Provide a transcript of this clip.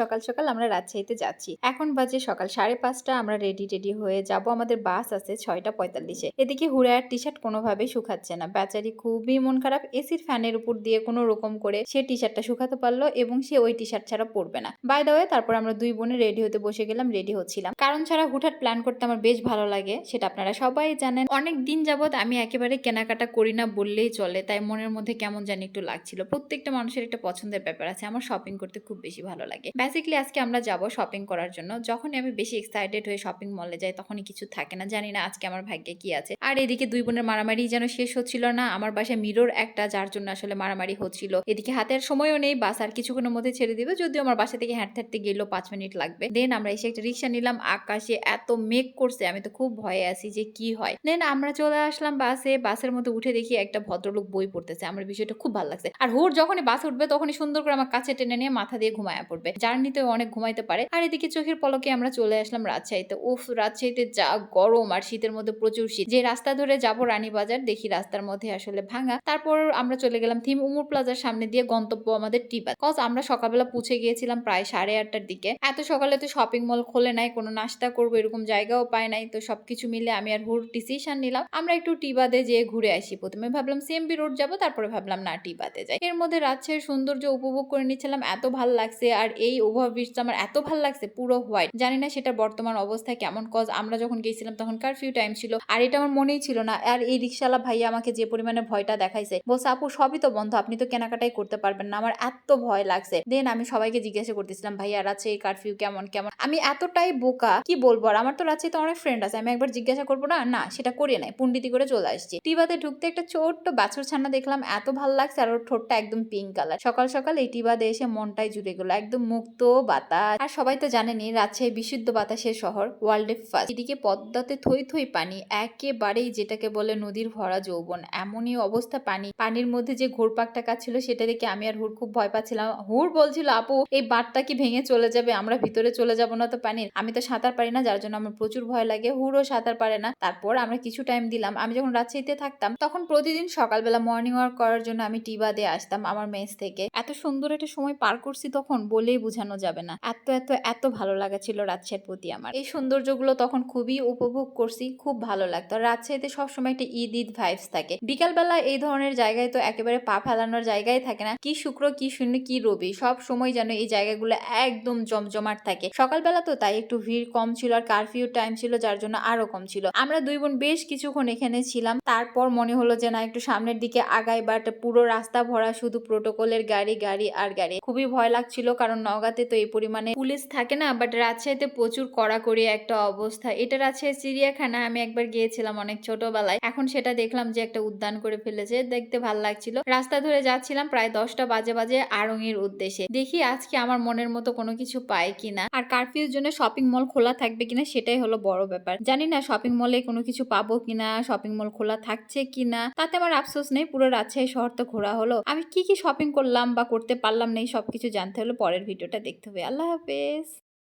সকাল সকাল আমরা রাজশাহীতে যাচ্ছি। এখন বাজে সকাল 5:30। আমরা রেডি হয়ে যাব। আমাদের বাস আছে 6:45-এ। এদিকে হুড়ার টি-শার্ট কোনোভাবেই শুকাচ্ছে না। বেচারি খুবই মন খারাপ। এসির ফ্যানের উপর দিয়ে কোনো রকম করে সে টি-শার্টটা শুকাতে পারলো এবং সে ওই টি-শার্ট ছাড়া পরবে না। বাই দ্য ওয়ে, তারপর আমরা দুই বোনে রেডি হতে বসে গেলাম। রেডি হচ্ছিলাম, কারণ ছাড়া হুটহাট প্ল্যান করতে আমার বেশ ভালো লাগে, সেটা আপনারা সবাই জানেন। অনেক দিন যাবত আমি একেবারে কেনাকাটা করি না বললেই চলে, তাই মনের মধ্যে কেমন জানি একটু লাগছিল। প্রত্যেকটা মানুষের একটা পছন্দের ব্যাপার আছে। আমার শপিং করতে খুব বেশি ভালো লাগে। বেসিক্যালি আজকে আমরা যাব শপিং করার জন্য। যখনই আমি বেশি এক্সাইটেড হয়ে শপিং মলে যাই তখনই কিছু থাকে না, জানি না আজকে আমার ভাগ্যে কি আছে। আর এদিকে দুই বোনের মারামারি যেন শেষ হচ্ছিল না। আমার বাসায় মিরর একটা, যার জন্য আসলে মারামারি হচ্ছিল। এদিকে হাতের সময়ও নেই, বাস আর কিছুক্ষণের মধ্যে ছেড়ে দিবে, যদিও আমার বাসা থেকে হাঁটতে হাঁটতে গেলেও 5 মিনিট লাগবে। দেন আমরা এসে একটা রিক্সা নিলাম। আকাশে এত মেঘ করছে, আমি তো খুব ভয়ে আছি যে কি হয়। দেন আমরা চলে আসলাম বাসে। বাসের মধ্যে উঠে দেখি একটা ভদ্রলোক বই পড়তেছে। আমার বিষয়টা খুব ভালো লাগছে। আর হুর যখনই বাস উঠবে তখনই সুন্দর করে আমার কাছে টেনে নিয়ে মাথা দিয়ে ঘুমায়া পড়বে। জার্নিতে অনেক ঘুমাইতে পারে। আর এদিকে চোখের পলকে আমরা চলে আসলাম রাজশাহীতে। উফ, রাজশাহীতে যা গরম, আর শীতের মধ্যে প্রচুর শীত। যে রাস্তা ধরে যাব রানীবাজার, দেখি রাস্তার মধ্যে আসলে ভাঙা। তারপর আমরা চলে গেলাম থিম উমর প্লাজার সামনে দিয়ে, গন্তব্য আমাদের টিবাত। কজ আমরা সকালবেলা পৌঁছে গিয়েছিলাম প্রায় 8:30টার দিকে। এত সকালে তো শপিং মল খোলে নাই, কোনো নাস্তা করবো এরকম জায়গাও পায় নাই। তো সবকিছু মিলে আমি আর হুর ডিসিশন নিলাম আমরা একটু টিবাদে যেয়ে ঘুরে আসি। প্রথমে ভাবলাম সিএমবি রোড যাবো, তারপরে ভাবলাম না টিবাতে যাই। এর মধ্যে রাজশাহীর সৌন্দর্য উপভোগ করে নিচ্ছিলাম, এত ভাল লাগছে। আর এই ওভারব্রিজটা আমার এত ভাল লাগছে, পুরো হোয়াইট। জানি না সেটা বর্তমান অবস্থায় কেমন, কজ আমরা যখন গেছিলাম তখন কারফিউ টাইম ছিল, আর এটা আমার মনেই ছিল না। আর এই রিক্সাওয়ালা ভাইয়া আমাকে যে পরিমাণে ভয়টা দেখাইছে, বলছে আপু সবই তো বন্ধ, আপনি তো কেনাকাটাই করতে পারবেন না। আমার এত ভয় লাগছে। দেন আমি সবাইকে জিজ্ঞাসা করতেছিলাম ভাইয়া রাজশাহী কারফিউ কেমন কেমন। আমি এতটাই বোকা, কি বলবো। আর আমার তো রাজশাহীতে অনেক ফ্রেন্ড আছে, আমি একবার জিজ্ঞাসা করবো না, না সেটা করিয়ে নাই, পুন্ডিতি করে চলে আসছি। টিবাতে ঢুকতে একটা ছোট্ট বাছুর ছানা দেখলাম, এত ভালো লাগছে। আর ওর ঠোঁটটা একদম পিঙ্ক কালার। সকাল সকাল এই টিবাদে এসে মনটাই জুড়ে গেল, একদম মুক্ত বাতাস। আর সবাই তো জানেনি রাজশাহী বিশুদ্ধ বাতাসের শহর, ওয়ার্ল্ডে ফার্স্ট। এদিকে পদ্মাতে থই থই পানি, একেবারেই যেটাকে বলে নদীর ভরা যৌবন, এমনই অবস্থা। পানির মধ্যে যে ঘোরপাকটা কাটছিল সেটা দেখে আমি আর হুর খুব ভয় পাচ্ছিলাম। হুর বলছিল আপু এই বাঁধটা কি ভেঙে চলে যাবে, আমরা ভিতরে চলে যাব না তো পানির। আমি তো সাঁতার পারি না, যার জন্য আমার প্রচুর ভয় লাগে। হুরও সাঁতার পারে না। তারপর আমরা কিছু টাইম দিলাম। আমি যখন রাজশাহীতে থাকতাম তখন প্রতিদিন সকালবেলা মর্নিং ওয়াক করার জন্য আমি টিবাদে আসতাম আমার মেস থেকে। এত সুন্দর একটা সময় পার করছি তখন বলেই বোঝানো যাবে না। এত এত এত ভালো লাগা ছিল রাজশাহীর প্রতি আমার। এই সৌন্দর্যগুলো তখন খুবই উপভোগ করছি, খুব ভালো লাগতো। রাজশাহীতে সবসময় একটা ঈদ ঈদ ভাইবস থাকে। বিকালবেলা এই ধরনের জায়গায় তো একেবারে পা ফেলানোর জায়গায় থাকে না। কি শুক্র, কি শূন্য, কি রবি, সব সময় যেন এই জায়গাগুলো একদম জমজমাট থাকে। সকালবেলা তো তাই একটু ভিড় কম ছিল, আর কারফিউ টাইম ছিল যার জন্য আরো কম ছিল। আমরা দুই বোন বেশ কিছুক্ষণ এখানে ছিলাম। তারপর মনে হলো যে না একটু সামনের দিকে আগাই, বাট পুরো রাস্তা ভরা শুধু প্রোটোকলের গাড়ি গাড়ি আর গাড়ি। খুবই ভয় লাগছিল, কারণ নওগাঁতে তো এই পরিমাণে পুলিশ থাকে না, বাট রাজশাহীতে প্রচুর কড়াকড়ি একটা অবস্থা। এটা রাজশাহী চিড়িয়াখানা, আমি একবার গিয়েছিলাম অনেক ছোটবেলায়। এখন সেটা দেখলাম যে একটা উদ্যান করে ফেলেছে, দেখতে ভাল লাগছিল। রাস্তা ধরে যাচ্ছিলাম প্রায় 10টা বাজে বাজে আড়ং-এর উদ্দেশ্যে। দেখি আজকে আমার মনের মতো কোনো কিছু পাই কিনা, আর কারফিউর জন্য শপিং মল খোলা থাকবে কিনা সেটাই হলো বড় ব্যাপার। জানি না শপিং মলে কোনো কিছু পাবো কিনা, শপিং মল খোলা থাকছে কিনা, তাতে আমার আফসোস নেই। পুরো রাজশাহী শহর তো ঘোরা হলো। আমি কি কি শপিং করলাম বা করতে পারলাম না, এই সবকিছু জানতে হলে পরের ভিডিওটা দেখতে হবে। আল্লাহ হাফেজ।